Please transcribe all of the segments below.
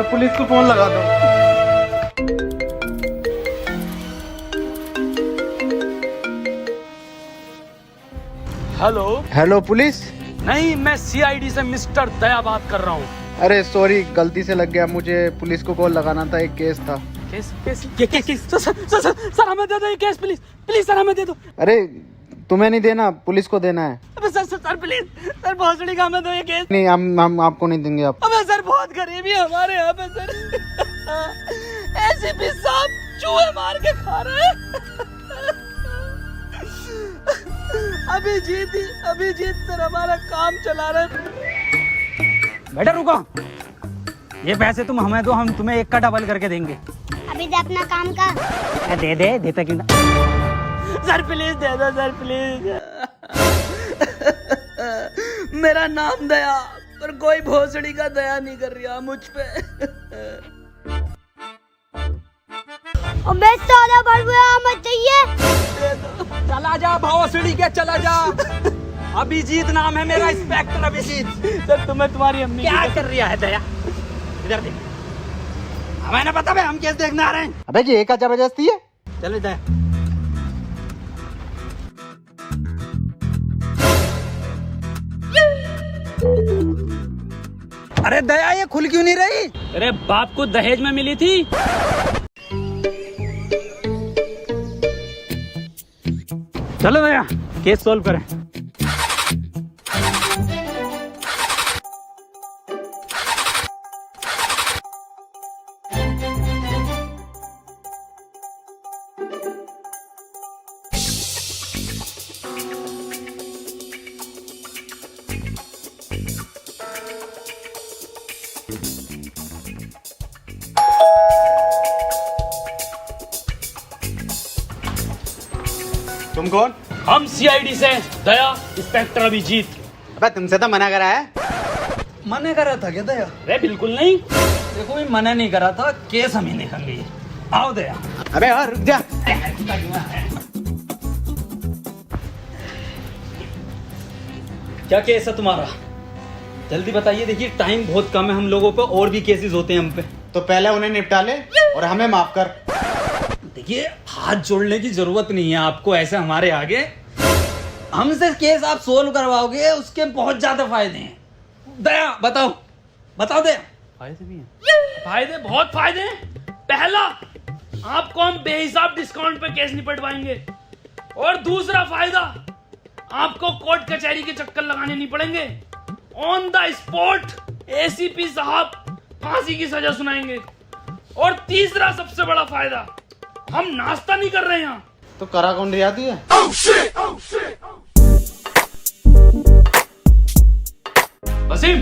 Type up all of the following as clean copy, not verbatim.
मैं पुलिस को फोन लगाता हूँ। हेलो। Hello police. नहीं, मैं सीआईडी से मिस्टर दया बात कर रहा हूँ। अरे सॉरी, गलती से लग गया, मुझे पुलिस को कॉल लगाना था, एक केस था। केस सर हमें दे दो ये केस, प्लीज प्लीज सर हमें दे दो। अरे तुम्हें नहीं देना, पुलिस को देना है। अबे सर प्लीज सर, भोसड़ी का हमें दो ये केस। नहीं, हम आपको नहीं देंगे। आप अबे सर बहुत गरीबी है हमारे यहाँ पे सर। एसीपी साहब चूहे मार के खा रहे हैं। अभिजीत सर हमारा काम चला रहे। बेटा रुको, ये पैसे तुम हमें दो, हम तुम्हें एक का डबल करके देंगे। अभी दे अपना काम का। दे देता क्यों ना। सर प्लीज दे दो सर प्लीज। मेरा नाम दया, पर कोई भोसड़ी का दया नहीं कर रहा मुझ पे। अबे साला बड़ुआ मत चाहिए। चला जा भोसड़ी के, चला जा। अभिजीत नाम है मेरा, इंस्पेक्टर अभिजीत। सर तुम्हें तुम्हारी अम्मी क्या कर रहा है दया? इधर देख, हमें ना पता, हम केस देखने आ रहे हैं। अबे जी, एक जबरदस्ती है। चलो दया। अरे दया, ये खुल क्यों नहीं रही? अरे बाप को दहेज में मिली थी। चलो दया, केस सोल्व करें। तुम कौन? हम सीआईडी से दया, इंस्पेक्टर अभिजीत। अबे तुमसे तो मना करा है। मना करा था क्या दया? अरे बिल्कुल नहीं। देखो मैं मना नहीं करा था, केस हम ही देखेंगे। आओ दया। अबे हाँ, रुक जा। क्या केस है तुम्हारा? जल्दी बताइए, देखिए टाइम बहुत कम है हम लोगों पे, और भी केसेस होते हैं हम पे। तो पहले उन्हें निपटा ले और हमें माफ कर। देखिए, हाथ जोड़ने की जरूरत नहीं है आपको ऐसे हमारे आगे। हमसे केस आप सोल्व करवाओगे, उसके बहुत ज्यादा फायदे हैं। दया बताओ, बताओ दया। फायदे भी हैं। फायदे, बहुत फायदे हैं। पहला, आपको हम बेहिसाब डिस्काउंट पे केस निपटवाएंगे। और दूसरा फायदा, आपको कोर्ट कचहरी के चक्कर लगाने नहीं पड़ेंगे। ऑन द स्पॉट एसीपी साहब फांसी की सजा सुनाएंगे। और तीसरा सबसे बड़ा फायदा, हम नाश्ता नहीं कर रहे हैं। तो करा कौन रियाती है? वसीम,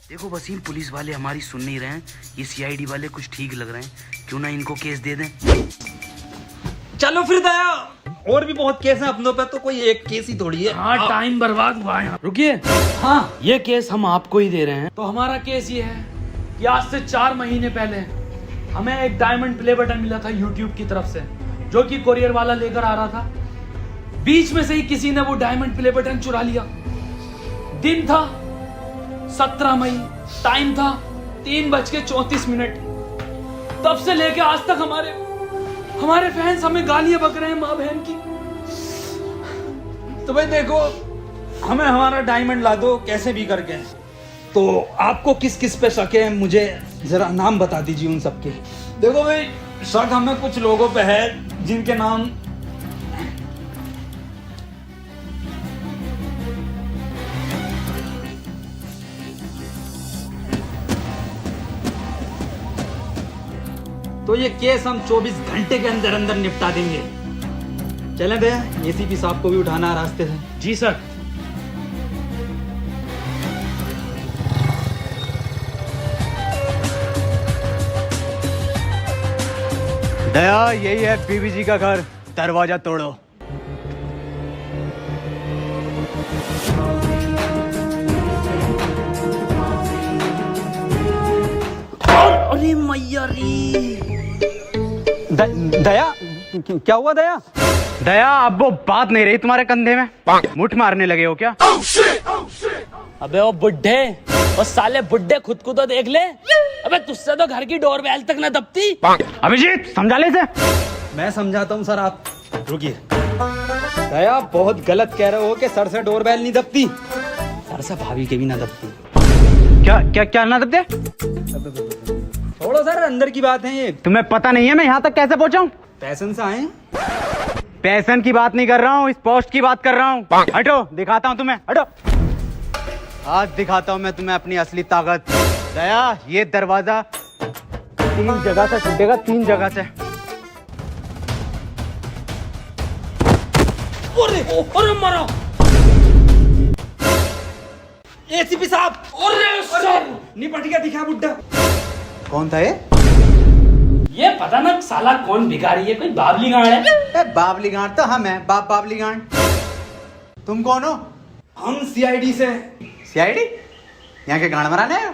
देखो वसीम, पुलिस वाले हमारी सुन नहीं रहे हैं, ये सीआईडी वाले कुछ ठीक लग रहे हैं, क्यों ना इनको केस दे दें। चलो फिर दया, और भी बहुत केस हैं अपनों पे, तो कोई एक केस ही थोड़ी है। हाँ टाइम बर्बाद हुआ है। रुकिए, हाँ, ये केस हम आपको ही दे रहे हैं। तो हमारा केस ये है कि आज से 4 महीने पहले हमें एक डायमंड प्ले बटन मिला था यूट्यूब की तरफ से, जो कि कोरियर वाला लेकर आ रहा था। बीच में से ही किसी ने वो डायमंड प्ले बटन चुरा लिया। दिन था 17 मई, टाइम था 3:34। तब से लेके आज तक हमारे फैंस हमें गालियां बक रहे हैं माँ बहन की। तो भाई देखो, हमें हमारा डायमंड ला दो कैसे भी करके। तो आपको किस किस पे शक है, मुझे जरा नाम बता दीजिए उन सबके। देखो भाई, शक हमें कुछ लोगों पे है जिनके नाम तो ये केस हम 24 घंटे के अंदर अंदर निपटा देंगे। चले दे, एसीपी साहब को भी उठाना है रास्ते से। जी सर। दया, यही है बीबी जी का घर, दरवाजा तोड़ो। अरे मैया रे। दया, क्या हुआ दया? दया, अब वो बात नहीं रही तुम्हारे कंधे में, मुठ मारने लगे हो क्या? अबे वो बुड्ढे, वो साले बुड्ढे खुद को तो देख ले। अबे तुझसे तो घर की डोरबेल तक न दबती। अभिजीत समझा ले इसे। मैं समझाता हूँ सर, आप रुकिए। दया बहुत गलत कह रहे हो कि सर से डोरबेल नहीं दबती, सर से भाभी के भी ना दबती। क्या क्या क्या ना दबते? थोड़ा सर अंदर की बात है ये। तुम्हें पता नहीं है मैं यहाँ तक कैसे पहुँचा हूँ? पैशन से आए। पैसन की बात नहीं कर रहा हूँ, इस पोस्ट की बात कर रहा हूँ। हटो, दिखाता हूँ तुम्हें, हटो। आज दिखाता हूँ मैं तुम्हें अपनी असली ताकत। दया, ये दरवाजा 3 जगह से टूटेगा, 3 जगह से। अरे मारा। एसीपी साहब, अरे सर, निपट गया, दिखा बुड्ढा। कौन था ये? ये पता ना साला कौन भिखारी है, कोई बाबली गांड है। बाबली गांड तो हम हैं, बाबली गांड। तुम कौन हो? हम सीआईडी से। सीआईडी? यहाँ के गांड मराने आए हो?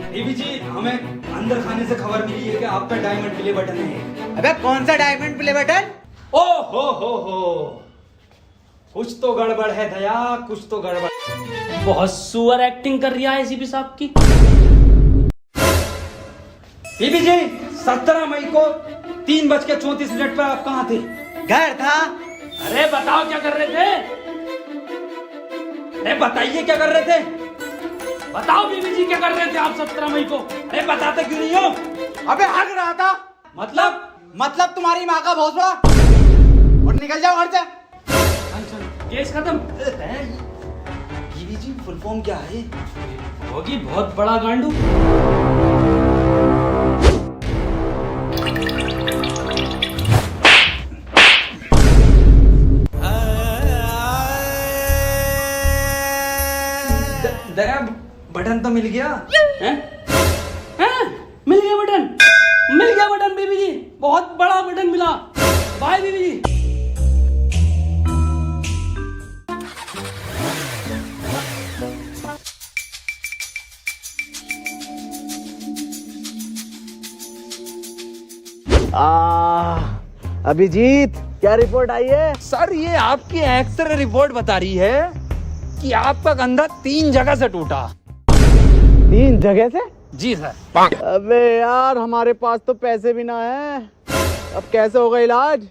देवी जी, हमें अंदर खाने से खबर मिली है कि आप पे डायमंड प्ले बटन है। अबे कौन सा डायमंड प्ले बटन? ओ हो, कुछ तो गड़बड़ है दया, कुछ तो गड़बड़। बहुत सुअर एक्टिंग कर रहा है एसीपी साहब की। बीबी जी, 17 मई को 3:34 पर आप कहाँ थे? घर था। अरे बताओ क्या कर रहे थे? अरे बताइए क्या कर रहे थे? बताओ बीबी जी क्या कर रहे थे आप 17 मई को? अरे बताते क्यों नहीं हो? अबे हग रहा था। मतलब तुम्हारी माँ का बहुत बड़ा। और निकल जाओ घर से। केस खत्म। बीबी जी, फुल फॉर्म क्या है? होगी बहुत बड़ा गांडू। दया, बटन तो मिल गया। हैं? मिल गया बटन, मिल गया बटन बीबी जी, बहुत बड़ा बटन मिला। बाय बीबी जी। अभिजीत, क्या रिपोर्ट आई है? सर, ये आपकी एक्सरे रिपोर्ट बता रही है कि आपका कंधा 3 जगह से टूटा। 3 जगह से? जी सर। अबे यार, हमारे पास तो पैसे भी ना है। अब कैसे होगा इलाज?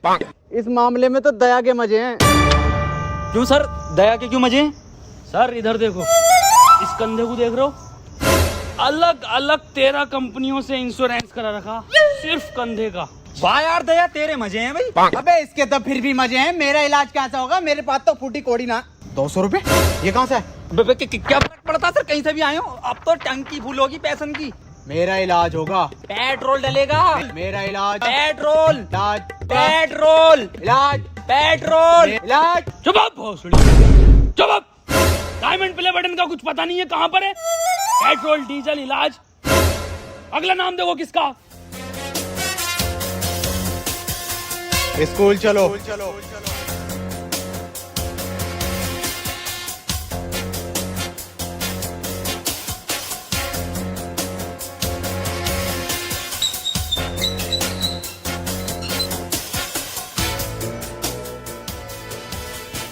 इस मामले में तो दया के मजे हैं। क्यों सर, दया के क्यों मजे? सर इधर देखो, इस कंधे को देख रहे हो? अलग अलग 13 कंपनियों से इंश्योरेंस करा रखा, सिर्फ कंधे का। वाह यार दया, तेरे मजे हैं भाई। अबे इसके तो फिर भी मजे हैं, मेरा इलाज कैसा होगा? मेरे पास तो फूटी कोड़ी ना। 200 रुपए? ये कहाँ से है? क्या फर्क पड़ता सर, कहीं से भी आए हो। अब तो टंकी फुल होगी पैसन की। मेरा इलाज होगा। पेट्रोल डलेगा। मेरा इलाज। पेट्रोल। इलाज। पेट्रोल। इलाज। पेट्रोल। इलाज। चुप आप भोसड़ी, चुप आप। डायमंड प्ले बटन का कुछ पता नहीं है कहाँ पर है? पेट्रोल, डीजल, इलाज। अगला नाम देखो किसका? स्कूल चलो।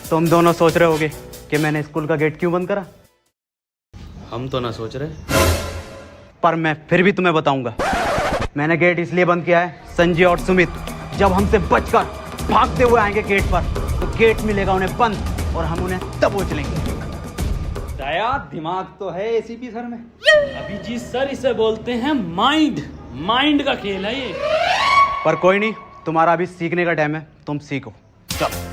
तुम दोनों सोच रहे होगे कि मैंने स्कूल का गेट क्यों बंद करा, हम तो ना सोच रहे, पर मैं फिर भी तुम्हें बताऊंगा। मैंने गेट इसलिए बंद किया है, संजय और सुमित जब हमसे बचकर भागते हुए आएंगे गेट पर, तो गेट मिलेगा उन्हें बंद और हम उन्हें दबोच लेंगे। दया, दिमाग तो है एसीपी सर में। अभी जी सर इसे बोलते हैं माइंड, माइंड का खेल है ये। पर कोई नहीं, तुम्हारा अभी सीखने का टाइम है, तुम सीखो। चलो,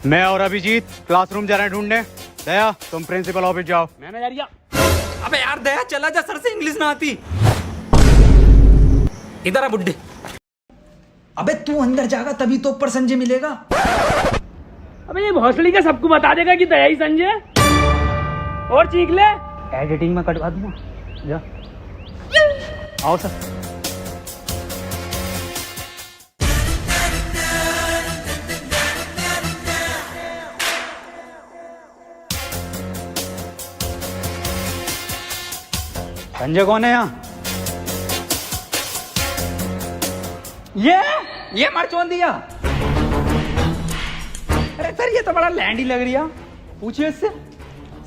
मैं और अभिजीत क्लासरूम जा रहे हैं ढूंढने। दया, तुम प्रिंसिपल ऑफिस जाओ। मैनेजरिया। अबे यार दया, चला जा, सर से इंग्लिश ना आती। इधर आ बुड्ढे। अबे तू अंदर जाएगा तभी तो ऊपर संजय मिलेगा। अबे ये भोसड़ी का सबको बता देगा कि दया ही संजय। और चीख ले, एडिटिंग में कटवा दूंगा। जा, आओ सर। संजय कौन है यहाँ? ये मर चोन दिया। सर ये तो बड़ा लैंडी लग रही है, पूछिए इससे।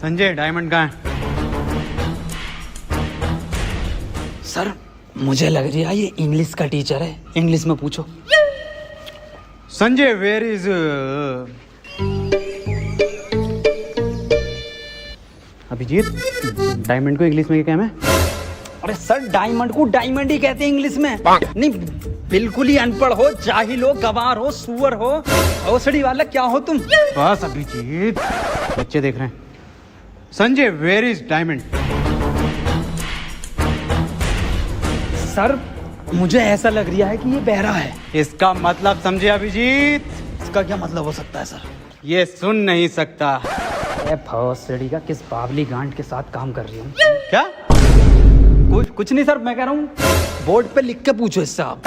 संजय डायमंड कहाँ है? सर मुझे लग रही है ये इंग्लिश का टीचर है, इंग्लिश में पूछो। Sanjay where is Abhijeet, diamond को इंग्लिश में क्या कहना है? अरे सर डायमंड को डायमंड ही कहते हैं इंग्लिश में। नहीं बिल्कुल ही अनपढ़ हो, जाहिल हो, गवार हो, सुअर हो, औसड़ी वाला क्या हो तुम? बस अभिजीत, बच्चे देख रहे हैं। Sanjay where is diamond? Sir मुझे ऐसा लग रहा है कि ये बहरा है। इसका मतलब समझे अभिजीत? इसका क्या मतलब हो सकता है सर? ये सुन नहीं सकता। भौसड़ी का किस बावली गांड के साथ काम कर रही हूँ? क्या? कुछ नहीं सर, मैं कह रहा हूँ बोर्ड पे लिख के पूछो इससे आप।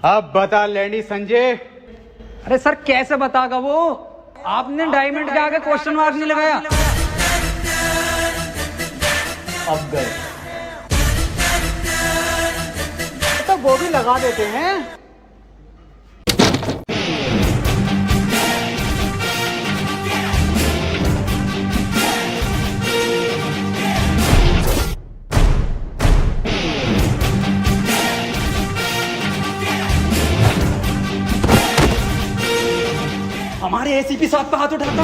अब बता लैंडी संजय। अरे सर कैसे बतागा वो? आपने डायमंड के आगे क्वेश्चन मार्क नहीं लगाया। अब गए तो वो भी लगा देते हैं। हमारे एसीपी साहब पे हाथ उठाता।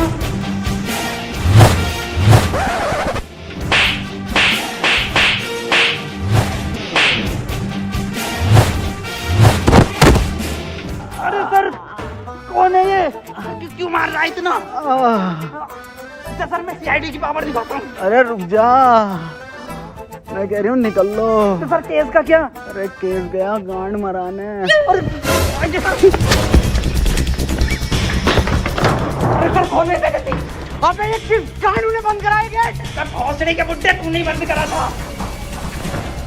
अरे सर कौन है ये? क्यों मार रहा है इतना? अच्छा सर मैं सीआईडी की पावर दिखाता हूँ। अरे रुक जा, मैं कह रही हूँ निकल लो। तो सर केस का क्या? अरे केस गया गांड मराने। सर खोलने से गलती। अबे ये किस कानून ने बंद कराया गेट? सर भौसड़ी के बुड्ढे तू नहीं बंद करा था।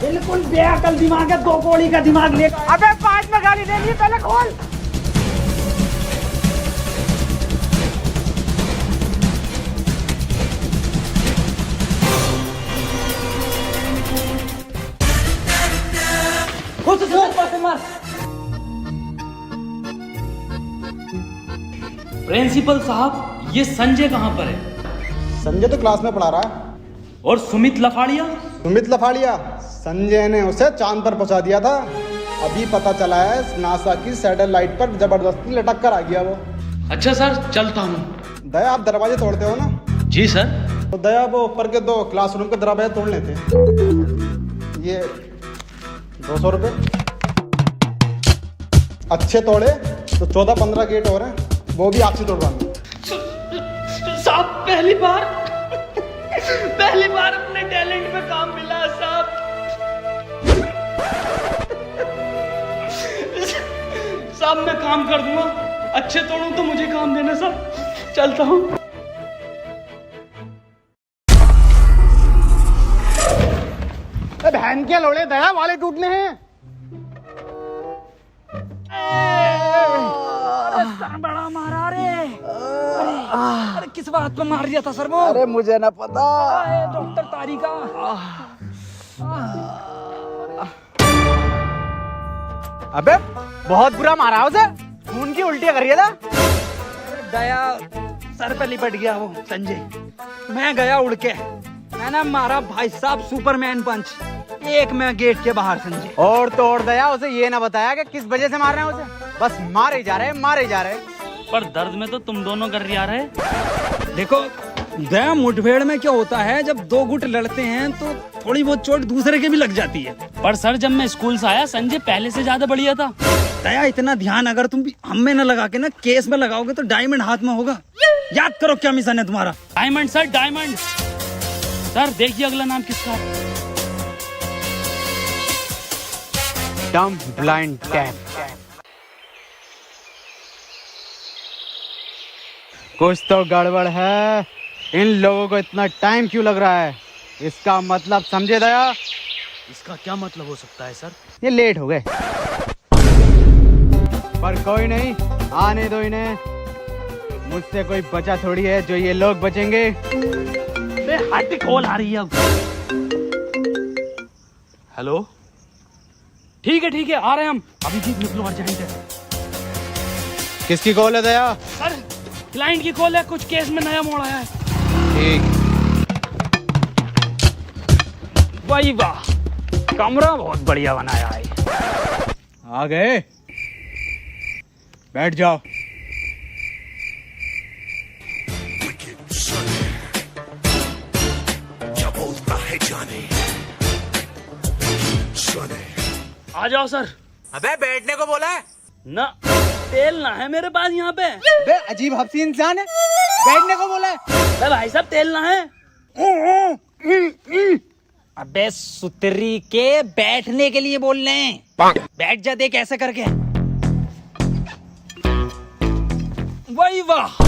बिल्कुल बेअकल दिमाग है, 2 कौड़ी का दिमाग ले। अबे बाद में गाली देनी, पहले खोल। मार। प्रिंसिपल साहब ये संजय कहाँ पर है? संजय तो क्लास में पढ़ा रहा है। और सुमित लफाड़िया? सुमित लफाड़िया, संजय ने उसे चांद पर पहुंचा दिया था। अभी पता चला है नासा की सैटेलाइट पर जबरदस्ती लटक कर आ गया वो। अच्छा सर चलता हूँ। दया आप दरवाजे तोड़ते हो ना? जी सर। तो दया वो ऊपर के 2 क्लासरूम के दरवाजे तोड़ लेते। ये 200 रुपये अच्छे तोड़े तो 14-15 गेट और हैं, वो भी आपसे तोड़वाएंगे। साहब पहली बार अपने टैलेंट में काम मिला साहब। साहब मैं काम कर दूंगा, अच्छे तोड़ूं तो मुझे काम देना साहब। चलता हूँ। बहन के लोड़े दया वाले टूटने हैं। सर बड़ा मारा रे। अरे किस बात पे मार दिया था सर वो? अरे मुझे ना पता। डॉक्टर तारिका। अबे बहुत बुरा मारा उसे, खून की उल्टियां कर रही था। दया सर पे लिपट गया वो संजय। मैं गया उड़ के, मैंने मारा भाई साहब सुपरमैन पंच, एक मैं गेट के बाहर संजय। और तोड़ दया उसे ये ना बताया कि किस वजह से मार रहे हैं उसे, बस मारे जा रहे। पर दर्द में तो तुम दोनों कर रहा रहे। देखो दया मुठभेड़ में क्या होता है, जब 2 गुट लड़ते हैं तो थोड़ी बहुत चोट दूसरे के भी लग जाती है। पर सर जब मैं स्कूल से आया संजय पहले से ज्यादा बढ़िया था। दया इतना ध्यान अगर तुम हम में न लगा के ना केस में लगाओगे तो डायमंड हाथ में होगा। याद करो क्या मिशन है तुम्हारा। Diamond sir, diamond. सर देखिए अगला नाम किसका है। डम ब्लाइंड टैप। कुछ तो गड़बड़ है, इन लोगों को इतना टाइम क्यों लग रहा है? इसका मतलब समझे दया? इसका क्या मतलब हो सकता है सर? ये लेट हो गए, पर कोई नहीं, आने दो इन्हें। मुझसे कोई बचा थोड़ी है जो ये लोग बचेंगे। आंटी कॉल आ रही है अब। हेलो, ठीक है आ रहे हैं हम। अभी जीत निकलो, अर्जेंट है। किसकी कॉल है दया? सर क्लाइंट की कॉल है, कुछ केस में नया मोड़ आया है। ठीक। वाह वाह, कमरा बहुत बढ़िया बनाया है। आ गए, बैठ जाओ। आ जाओ सर। अबे बैठने को बोला है ना, तेल ना है मेरे पास यहाँ पे। बे अजीब हफ्सी इंसान है, बैठने को बोला है। अबे भाई साहब तेल ना है। अबे सुतरी के बैठने के लिए बोल रहे हैं। बैठ जा, देख ऐसे करके। वही वाह,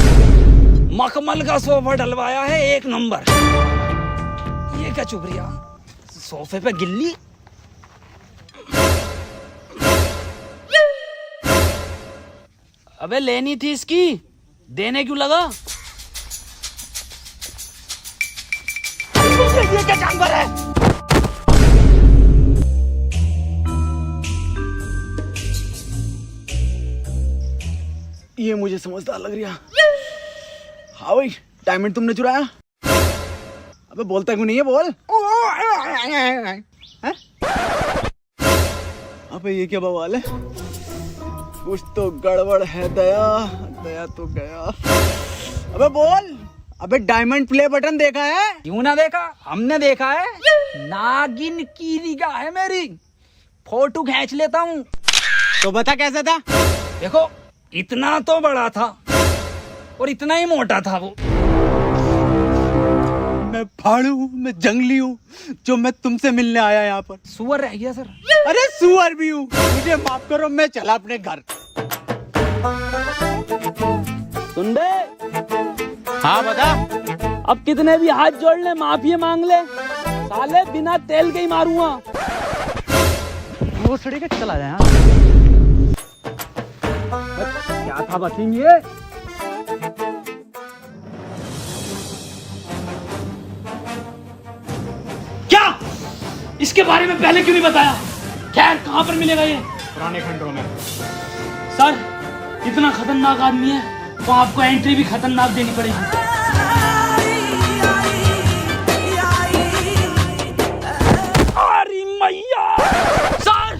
मखमल का सोफा डलवाया है, एक नंबर। ये क्या चुप रही, सोफे पे गिल्ली। अबे लेनी थी इसकी, देने क्यों लगा? ये क्या जानवर है? ये मुझे समझदार लग रहा। हाँ भाई, डायमंड तुमने चुराया? अबे बोलता क्यों नहीं है, बोल। हैं? अबे ये क्या बवाल है? कुछ तो गड़बड़ है दया, दया तो गया। अबे बोल। अबे डायमंड प्ले बटन देखा है? क्यों ना देखा, हमने देखा है। नागिन की निगाह है मेरी, फोटो खींच लेता हूँ। तो बता कैसा था? देखो, इतना तो बड़ा था और इतना ही मोटा था वो। मैं फाड़ू हूँ, मैं जंगली हूँ, जो मैं तुमसे मिलने आया यहाँ पर। सुअर रह गया सर। अरे सुअर भी हूँ, मुझे माफ करो, मैं चला अपने घर। सुन दे, हाँ बता। अब कितने भी हाथ जोड़ ले, माफी मांग ले, साले बिना तेल के ही मारूंगा। वो सड़ी के चला जाए। क्या था वसीम ये? क्या इसके बारे में पहले क्यों नहीं बताया? खैर, कहाँ पर मिलेगा ये? पुराने खंडरों में। सर इतना खतरनाक आदमी है तो आपको एंट्री भी खतरनाक देनी पड़ेगी। अरे मैया! सर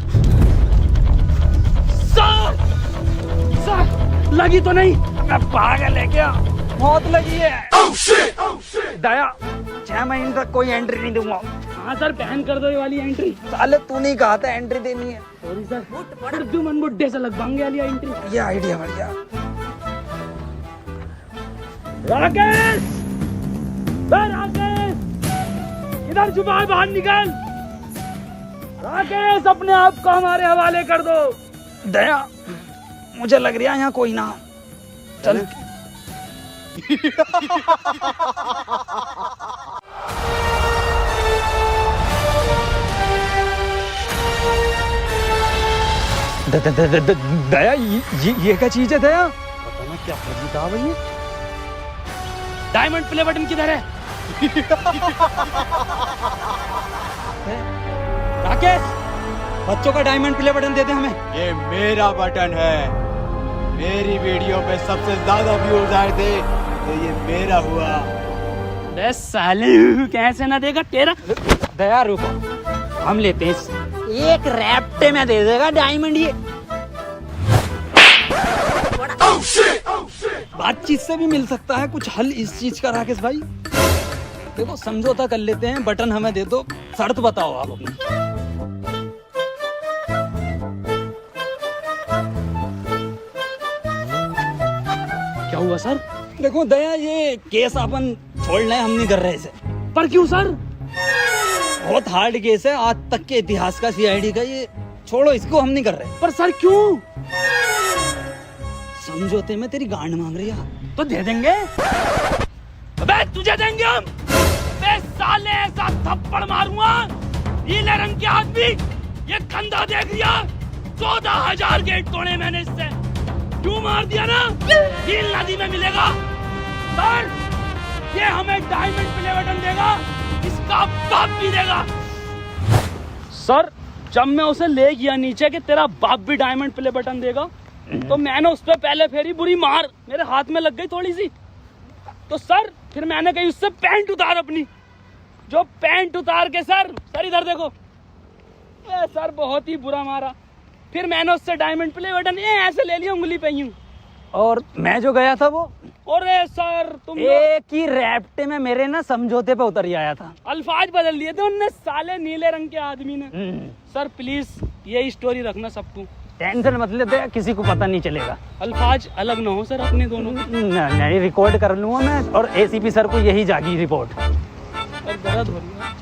सर सर, लगी तो नहीं? मैं पागल है क्या? मौत लगी है। दया, 6 महीने तक कोई एंट्री नहीं दूंगा। हाँ सर, बैन कर दो ये वाली एंट्री। साले तू नहीं कहा था एंट्री देनी है। सॉरी सर, उर्दू मन बुड्ढे से लगवाएंगे वाली एंट्री। ये आइडिया बढ़िया। राकेश, राकेश, इधर छुपा है, बाहर निकल। राकेश, अपने आप को हमारे हवाले कर दो। दया, मुझे लग रहा है यहाँ कोई ना। चल। दया, ये क्या चीज है दया? पता ना क्या फर्जी था भाई। डायमंड प्ले बटन किधर है? राकेश, बच्चों का डायमंड प्ले बटन दे दे हमें। ये मेरा बटन है। मेरी वीडियो पे सबसे ज्यादा व्यूज आए थे तो ये मेरा हुआ। बे साले, कैसे ना देगा तेरा? दया रुको, हम लेते हैं। एक रैप्टे में दे देगा डायमंड ये। बातचीत से भी मिल सकता है कुछ हल इस चीज का। राकेश भाई देखो, समझौता कर लेते हैं, बटन हमें दे दो, शर्त बताओ आप अपनी। क्या हुआ सर? देखो दया, ये केस अपन छोड़ना है, हम नहीं कर रहे इसे। पर क्यों सर? बहुत हार्ड केस है, आज तक के इतिहास का, सीआईडी का। ये छोड़ो, इसको हम नहीं कर रहे। पर सर क्यों? समझौते में तेरी गांड मांग रही है तो दे देंगे। अबे तुझे देंगे हम। बे साले, ऐसा थप्पड़ मारूंगा, नीले रंग के आदमी, ये कंधा देख लिया, 14,000 गेट तोड़े मैंने इससे। क्यों मार दिया ना? नील नदी में मिलेगा सर, ये हमें डायमंड प्ले बटन देगा, इसका बाप भी देगा। सर जब मैं उसे ले गया नीचे कि तेरा बाप भी डायमंड प्ले बटन देगा, तो मैंने उस पर पहले फेरी बुरी मार, मेरे हाथ में लग गई थोड़ी सी। तो सर फिर मैंने कही उससे पैंट उतार अपनी, जो पैंट उतार के सर इधर देखो, ए सर बहुत ही बुरा मारा। फिर मैंने उससे डायमंड प्ले बटन ऐसे ले लिया उंगली पे यूं। और मैं जो गया था वो अरे सर तुम एक ही रैप्टे में मेरे ना समझौते पे उतर ही आया था। अल्फाज बदल दिए थे उनने, साले नीले रंग के आदमी ने। सर प्लीज यही स्टोरी रखना सबको, टेंशन मत लेते, किसी को पता नहीं चलेगा। अल्फाज अलग ना हो सर अपने दोनों। नहीं रिकॉर्ड कर लूंगा मैं, और एसीपी सर को यही जागी रिपोर्ट। और दर्द हो रही है।